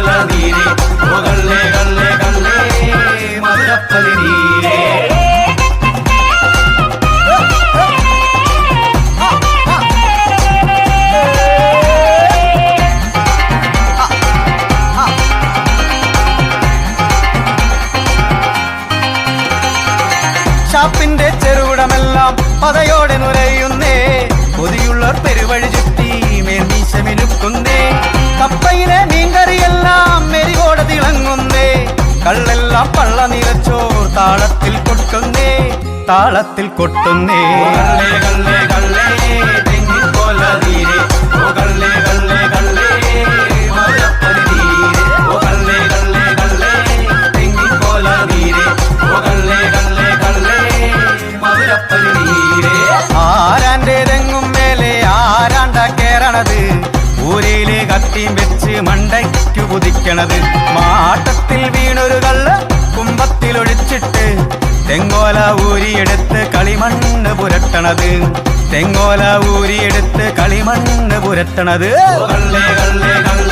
തെങ്ങിൻകൊല നീരെ കള്ളേ കള്ളേ കള്ളേ മധുരപ്പതി നീരേ. ഷാപ്പിന്റെ ചെറുകുടമെല്ലാം പതയോടെ നുരയുന്നേ, കൊതിയുള്ളവർ പെരുവഴി ചുറ്റി മേൽമീശമിലുക്കുന്നേ. കപ്പയിലെ മീൻകറിയെല്ലാം മെരികോടെ തിളങ്ങുന്നേ, കള്ളെല്ലാം പള്ള നിറച്ചോർ താളത്തിൽ കൊട്ടുന്നേ, താളത്തിൽ കൊട്ടുന്നേ. കള്ളേ കള്ളേ കള്ളേ തെങ്ങിൻകൊല നീരെ കള്ളേ കള്ളേ കള്ളേ മധുരപ്പതി നീരെ കള്ളേ കള്ളേ കള്ളേ തെങ്ങിൻകൊല നീരെ കള്ളേ കള്ളേ കള്ളേ മധുരപ്പതി നീരെ. ആരാന്റെ തെങ്ങും മേലെ ആരാണ്ടാ കേറണത്, ഊരയിലെ കത്തിയും വെച്ച് മണ്ടയ്ക്കു കുതിക്കണത്. മാട്ടത്തിൽ വീണൊരു കള്ള് കുമ്പത്തിലൊഴിച്ചിട്ട് തെങ്ങോല ഊരിയെടുത്ത് കളിമണ്ണ് പുരട്ടണത്, തെങ്ങോല ഊരിയെടുത്ത് കളിമണ്ണ് പുരട്ടണത്. കള്ളേ കള്ളേ കള്ളേ